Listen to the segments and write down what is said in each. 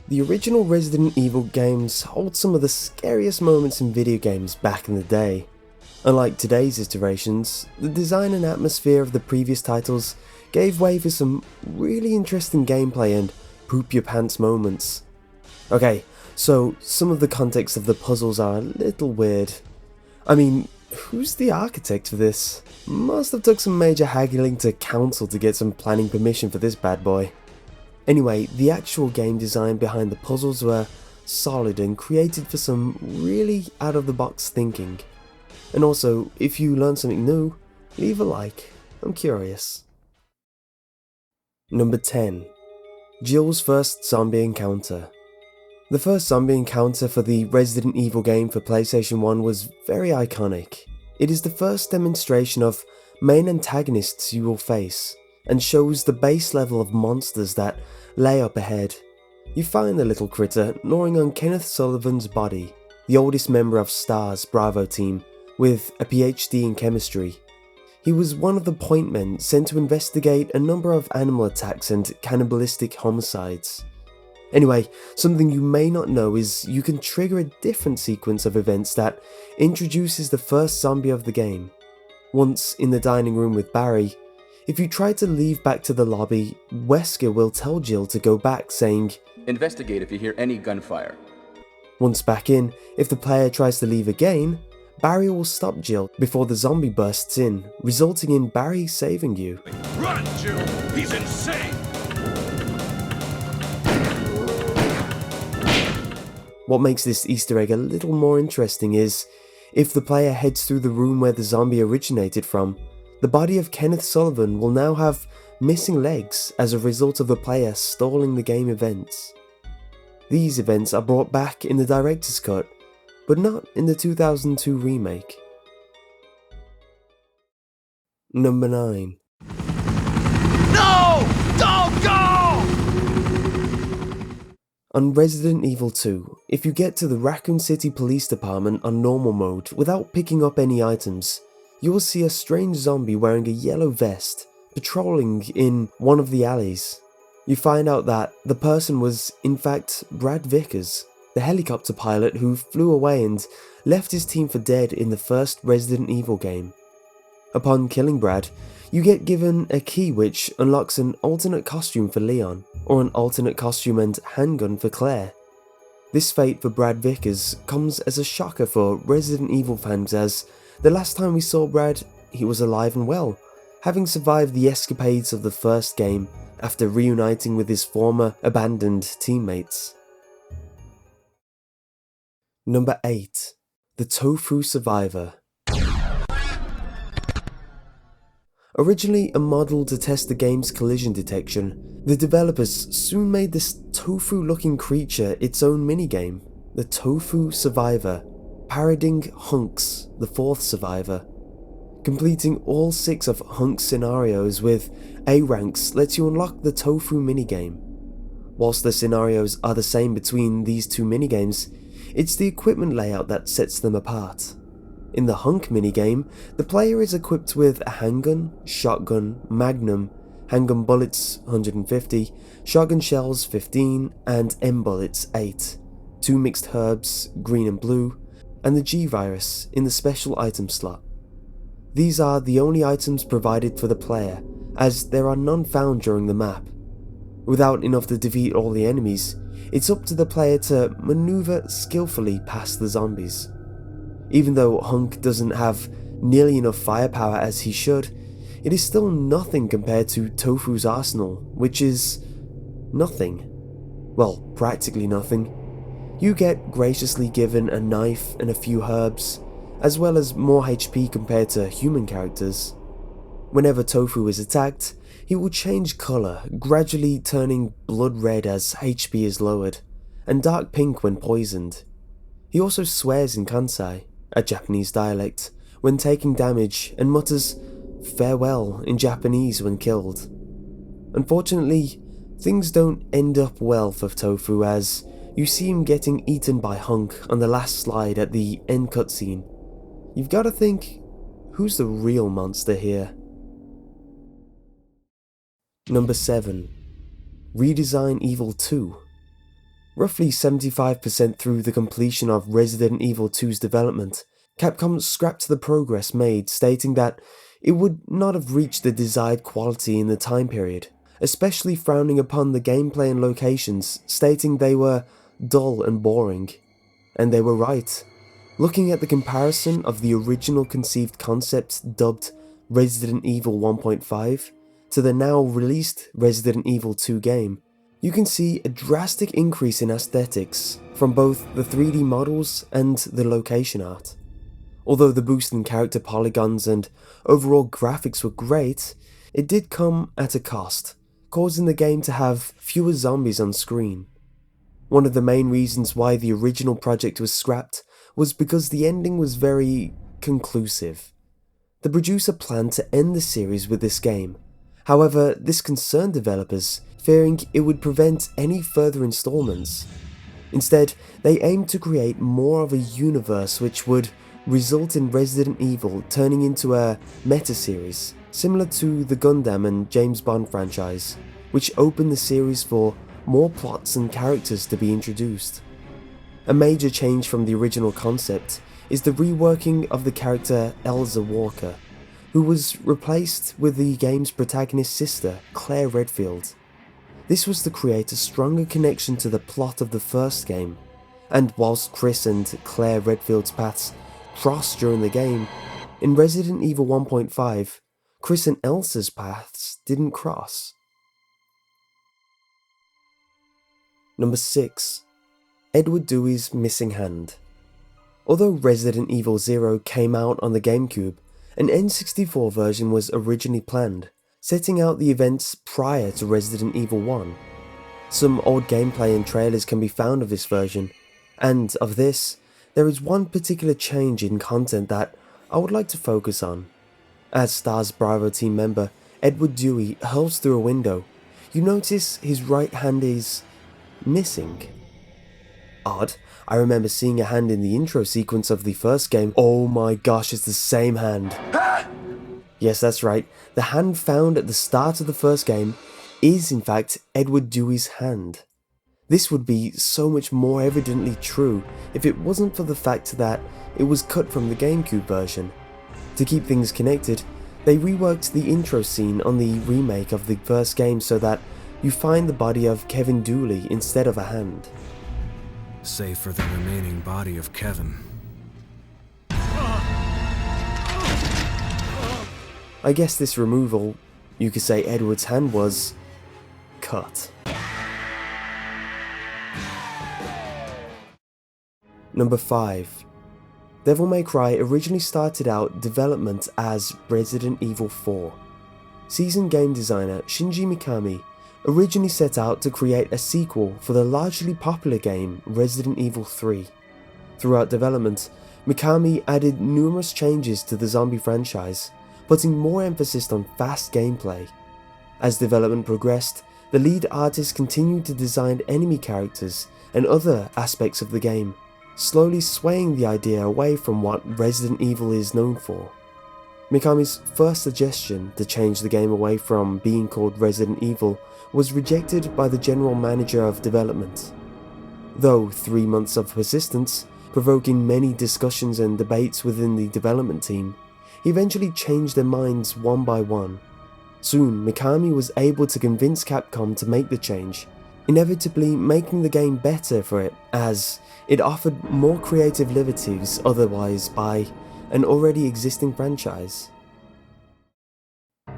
The original Resident Evil games hold some of the scariest moments in video games back in the day. Unlike today's iterations, the design and atmosphere of the previous titles gave way for some really interesting gameplay and poop your pants moments. Okay, so some of the context of the puzzles are a little weird. I mean, who's the architect for this? Must have took some major haggling to council to get some planning permission for this bad boy. Anyway, the actual game design behind the puzzles were solid and created for some really out of the box thinking. And also, if you learn something new, leave a like, I'm curious. Number 10. Jill's first zombie encounter. The first zombie encounter for the Resident Evil game for PlayStation 1 was very iconic. It is the first demonstration of main antagonists you will face, and shows the base level of monsters that lay up ahead. You find the little critter gnawing on Kenneth Sullivan's body, the oldest member of STAR's Bravo team, with a PhD in chemistry. He was one of the point men sent to investigate a number of animal attacks and cannibalistic homicides. Anyway, something you may not know is you can trigger a different sequence of events that introduces the first zombie of the game. Once in the dining room with Barry, if you try to leave back to the lobby, Wesker will tell Jill to go back, saying, "Investigate if you hear any gunfire." Once back in, if the player tries to leave again, Barry will stop Jill before the zombie bursts in, resulting in Barry saving you. Run, Jill! He's insane! What makes this Easter egg a little more interesting is, if the player heads through the room where the zombie originated from, the body of Kenneth Sullivan will now have missing legs as a result of the player stalling the game events. These events are brought back in the director's cut, but not in the 2002 remake. Number 9. No! Don't go! On Resident Evil 2, if you get to the Raccoon City Police Department on normal mode without picking up any items, you will see a strange zombie wearing a yellow vest patrolling in one of the alleys. You find out that the person was in fact Brad Vickers, the helicopter pilot who flew away and left his team for dead in the first Resident Evil game. Upon killing Brad, you get given a key which unlocks an alternate costume for Leon, or an alternate costume and handgun for Claire. This fate for Brad Vickers comes as a shocker for Resident Evil fans, as the last time we saw Brad, he was alive and well, having survived the escapades of the first game after reuniting with his former abandoned teammates. Number 8. The Tofu Survivor. Originally a model to test the game's collision detection, the developers soon made this tofu-looking creature its own minigame, the Tofu Survivor, parodying Hunk's the fourth survivor. Completing all 6 of Hunk's scenarios with A ranks lets you unlock the Tofu minigame. Whilst the scenarios are the same between these two minigames, it's the equipment layout that sets them apart. In the Hunk minigame, the player is equipped with a handgun, shotgun, magnum, handgun bullets 150, shotgun shells 15, and M bullets 8, 2 mixed herbs, green and blue, and the G-Virus in the special item slot. These are the only items provided for the player, as there are none found during the map. Without enough to defeat all the enemies, it's up to the player to maneuver skillfully past the zombies. Even though Hunk doesn't have nearly enough firepower as he should, it is still nothing compared to Tofu's arsenal, which is nothing. Well, practically nothing. You get graciously given a knife and a few herbs, as well as more HP compared to human characters. Whenever Tofu is attacked, he will change colour, gradually turning blood red as HP is lowered, and dark pink when poisoned. He also swears in Kansai, a Japanese dialect, when taking damage, and mutters farewell in Japanese when killed. Unfortunately, things don't end up well for Tofu, as you see him getting eaten by Hunk on the last slide at the end cutscene. You've got to think, who's the real monster here? Number 7. Redesign Evil 2. Roughly 75% through the completion of Resident Evil 2's development, Capcom scrapped the progress made, stating that it would not have reached the desired quality in the time period, especially frowning upon the gameplay and locations, stating they were dull and boring. And they were right. Looking at the comparison of the original conceived concept dubbed Resident Evil 1.5 to the now released Resident Evil 2 game, you can see a drastic increase in aesthetics from both the 3D models and the location art. Although the boost in character polygons and overall graphics were great, it did come at a cost, causing the game to have fewer zombies on screen. One of the main reasons why the original project was scrapped was because the ending was very conclusive. The producer planned to end the series with this game. However, this concerned developers, fearing it would prevent any further installments. Instead, they aimed to create more of a universe which would result in Resident Evil turning into a meta-series, similar to the Gundam and James Bond franchise, which opened the series for more plots and characters to be introduced. A major change from the original concept is the reworking of the character Elsa Walker, who was replaced with the game's protagonist's sister, Claire Redfield. This was to create a stronger connection to the plot of the first game, and whilst Chris and Claire Redfield's paths crossed during the game, in Resident Evil 1.5, Chris and Elsa's paths didn't cross. Number 6. Edward Dewey's Missing Hand. Although Resident Evil 0 came out on the GameCube, an N64 version was originally planned, setting out the events prior to Resident Evil 1. Some old gameplay and trailers can be found of this version, and of this, there is one particular change in content that I would like to focus on. As Stars Bravo team member Edward Dewey hurls through a window, you notice his right hand is missing. Odd, I remember seeing a hand in the intro sequence of the first game. Oh my gosh, it's the same hand. Yes, that's right, the hand found at the start of the first game is in fact Edward Dewey's hand. This would be so much more evidently true if it wasn't for the fact that it was cut from the GameCube version. To keep things connected, they reworked the intro scene on the remake of the first game so that you find the body of Kevin Dooley instead of a hand. Save for the remaining body of Kevin. I guess this removal, you could say Edward's hand was cut. Number 5. Devil May Cry originally started out development as Resident Evil 4. Seasoned game designer Shinji Mikami originally set out to create a sequel for the largely popular game Resident Evil 3. Throughout development, Mikami added numerous changes to the zombie franchise, putting more emphasis on fast gameplay. As development progressed, the lead artist continued to design enemy characters and other aspects of the game, slowly swaying the idea away from what Resident Evil is known for. Mikami's first suggestion to change the game away from being called Resident Evil was rejected by the general manager of development. Though 3 months of persistence, provoking many discussions and debates within the development team, he eventually changed their minds one by one. Soon, Mikami was able to convince Capcom to make the change, inevitably making the game better for it as it offered more creative liberties otherwise by an already existing franchise.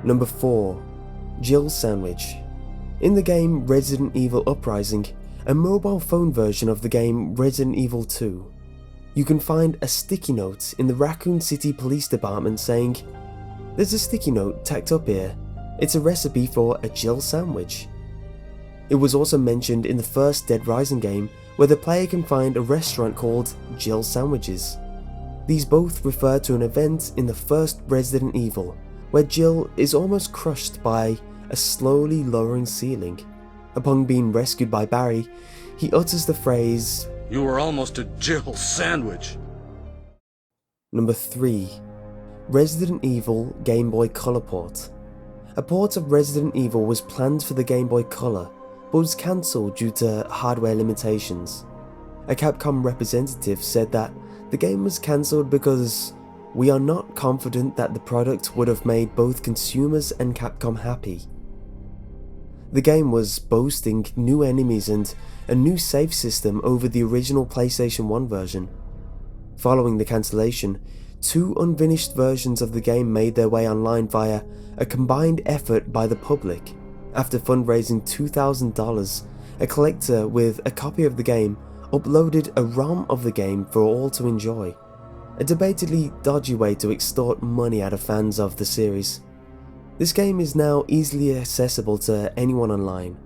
Number 4. Jill's Sandwich. In the game Resident Evil Uprising, a mobile phone version of the game Resident Evil 2, you can find a sticky note in the Raccoon City Police Department saying, "There's a sticky note tacked up here. It's a recipe for a Jill sandwich." It was also mentioned in the first Dead Rising game where the player can find a restaurant called Jill Sandwiches. These both refer to an event in the first Resident Evil where Jill is almost crushed by a slowly lowering ceiling. Upon being rescued by Barry, he utters the phrase, You were almost a Jill sandwich. Number 3. Resident Evil Game Boy Color port. A port of Resident Evil was planned for the Game Boy Color, but was cancelled due to hardware limitations. A Capcom representative said that the game was cancelled because "we are not confident that the product would have made both consumers and Capcom happy." The game was boasting new enemies and a new save system over the original PlayStation 1 version. Following the cancellation, 2 unfinished versions of the game made their way online via a combined effort by the public. After fundraising $2,000, a collector with a copy of the game uploaded a ROM of the game for all to enjoy. A debatedly dodgy way to extort money out of fans of the series. This game is now easily accessible to anyone online.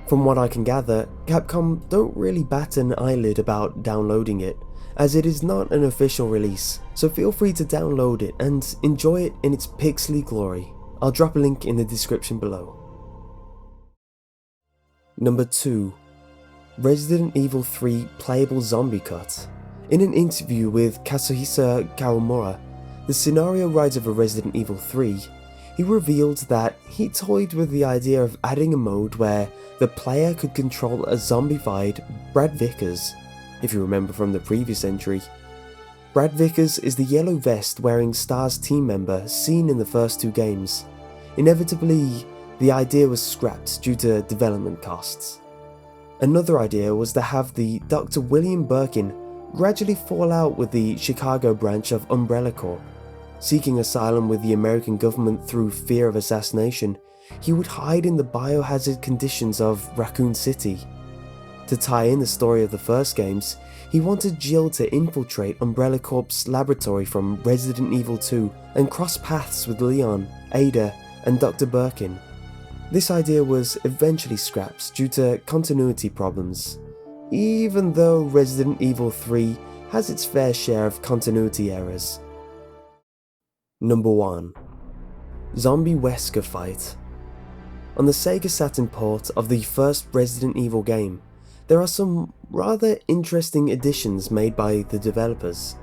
From what I can gather, Capcom don't really bat an eyelid about downloading it, as it is not an official release, so feel free to download it and enjoy it in its pixely glory. I'll drop a link in the description below. Number 2. Resident Evil 3 Playable Zombie Cut. In an interview with Kazuhisa Kawamura, the scenario writer for Resident Evil 3, he revealed that he toyed with the idea of adding a mode where the player could control a zombified Brad Vickers, if you remember from the previous entry. Brad Vickers is the yellow vest wearing STAR's team member seen in the first 2 games. Inevitably, the idea was scrapped due to development costs. Another idea was to have the Dr. William Birkin gradually fall out with the Chicago branch of Umbrella Corp. Seeking asylum with the American government through fear of assassination, he would hide in the biohazard conditions of Raccoon City. To tie in the story of the first games, he wanted Jill to infiltrate Umbrella Corp's laboratory from Resident Evil 2 and cross paths with Leon, Ada, and Dr. Birkin. This idea was eventually scrapped due to continuity problems, even though Resident Evil 3 has its fair share of continuity errors. Number 1. Zombie Wesker Fight. On the Sega Saturn port of the first Resident Evil game, there are some rather interesting additions made by the developers.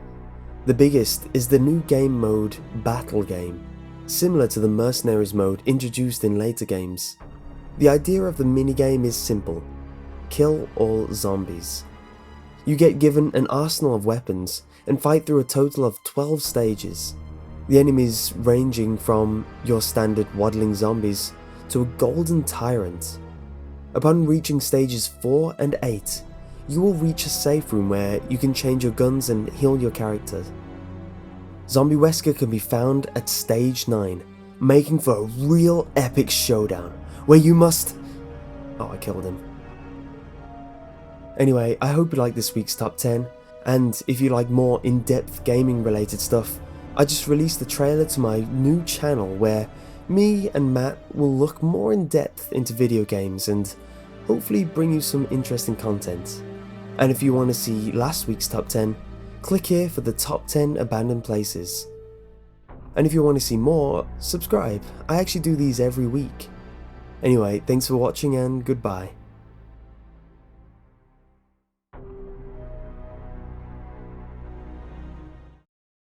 The biggest is the new game mode Battle Game, similar to the Mercenaries mode introduced in later games. The idea of the minigame is simple: kill all zombies. You get given an arsenal of weapons and fight through a total of 12 stages. The enemies ranging from your standard waddling zombies to a golden tyrant. Upon reaching stages 4 and 8, you will reach a safe room where you can change your guns and heal your character. Zombie Wesker can be found at stage 9, making for a real epic showdown where you must... Oh, I killed him. Anyway, I hope you like this week's top 10, and if you like more in-depth gaming related stuff, I just released the trailer to my new channel where me and Matt will look more in depth into video games and hopefully bring you some interesting content. And if you want to see last week's top 10, click here for the top 10 abandoned places. And if you want to see more, subscribe. I actually do these every week. Anyway, thanks for watching and goodbye.